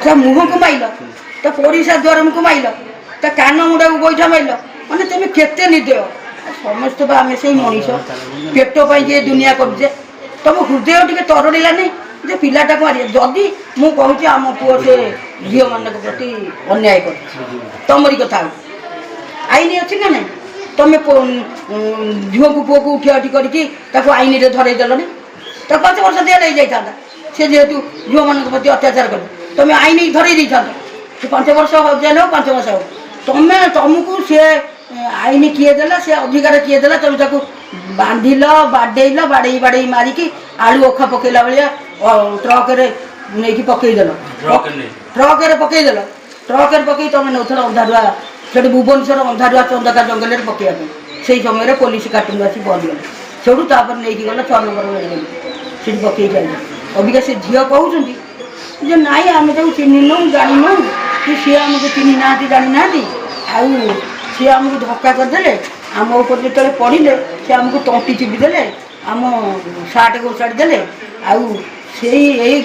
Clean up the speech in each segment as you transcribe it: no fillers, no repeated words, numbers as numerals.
ता मुह को माइल ता पड़िशा द्वार को माइल ता कान मुंडा को गोईठा माइल माने तुम केते निदेय समस्त आम से मनीष पेट पे दुनिया करे तुम हृदय टे तरड़िला नहीं जे पिलाटा को मारे जदि मु कहूँ आम पुओ से झील मान प्रति अन्याय कर तमरी कथा आईन अच्छी ना नहीं तुम झील को पुओ को उठा उठी करके आईन में धरई देलनि 5 वर्ष जेल हो जाता सी जेहेतु झील मान प्रति अत्याचार कर तुम आईन धरई दे 5 वर्ष जेल हो 5 वर्ष हो तुमको सी आईन किए देला से अधिकार किए देला तुम ताको बांधिल बाडेल बाड़े बाड़े मारिकी आलू अखा पकेला भाया ट्रक नहीं पकईदेल ट्रक पकईदेल ट्रक पकई तुम नौ अंधारुआ से भुवनेश्वर अंधारुआ चंदका जंगल में पकड़ा से समय पुलिस काटून आसी बंद गले नहीं गला 6 नंबर मेडिकल से पकई जाए अबिका से झील कहते नाई आम चिन्हनु जान कि सी आमको चिन्ह ना जानी ना आउ सी आमको धक्का करदे आम ऊपर जो पड़े सी आमको तंटी चिपिदेले आम सार्ट को छाड़देले आउ से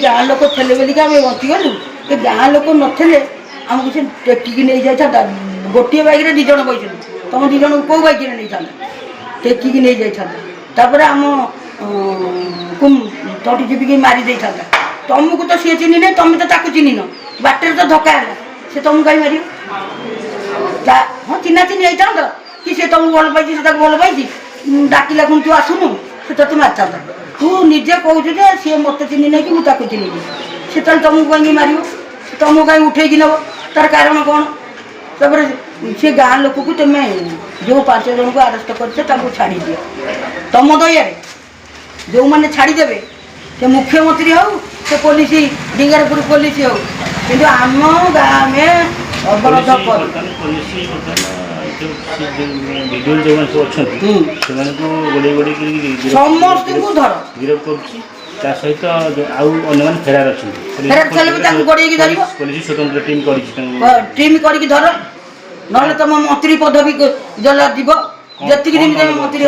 गाँ लोक थे बोलिका आम बचीगलु ये गाँ लोक नथिले आमको से टेकिकी नहीं जाता गोटे बैक में 2 जन बैठे तुम 2 जन कौ बैक में नहीं था टेकिकी नहीं जापर आम तंटी चिपिकी मारी दे था तुमको तो सी चिन्ह नहीं तुम तो चिन्हन बाटर तो धक्का है से तुमको कहीं मार हाँ चिन्हा चिन्ह होता कि सी तुमको भल पाई से भल पाई डाकिला खुण तू आसुनु से ते मारता तू निजे कहूँ सी मत चिन्ह नहीं कि मुझे चिन्ह से तुमको कहीं मार तुमको कहीं उठेकी नब तार कारण कौन तापर सी गाँ लोक को तुम जो 5 जन को आरेस्ट कर छाड़ी दियो तुम दयार जो मैंने छाड़देवे से मुख्यमंत्री हो से पुलिस डिंगारपुर पुलिस हो कि आम गाँव में अवरोध कर समस्त को धर गिरफ कर सहित फेरार अच्छा गोड़े धर पुलिस स्वतंत्र टीम कर धर ना तुम मंत्री पदवी जला जीव जी दिन मंत्री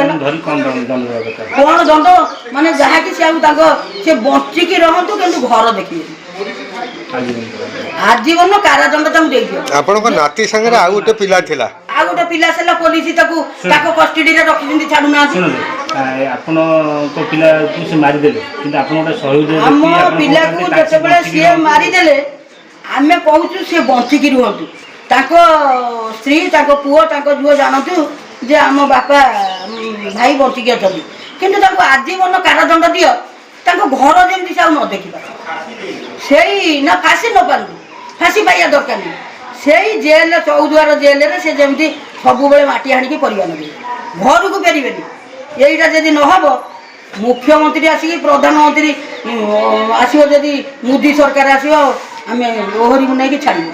कौन दंड माने जहाँ कि सी बचिकी रहतु कि घर देखिए आजीवन कारादंड आपन नाती संगे आ गोटे पिला थिला आ गोटे पिला से पुलिस कस्टडी रे रखी छाड़ू ना आपन को पिला से मारी देले किंतु आपन गोटे सहयोग हम पिला को जते सी मारी देले आमे कहूँ सी बचिकी रुहतु स्त्री पुओ झुओ जानतु जे आम बापा भाई बचिकी अच्छा किंतु आजीवन कारादंड दियो घर जमी से न देखा से ना फाँसी न पारु फाँसी पाइबा दरकार नहीं से जेल चौद्वार जेल से जमी सब माटी हाणी परिवा लगे घर को फेरबे यहीटा जदि नहब मुख्यमंत्री आसिक प्रधानमंत्री आसो जदि मोदी सरकार आसो आम ओहरी को नहीं छाड़ू।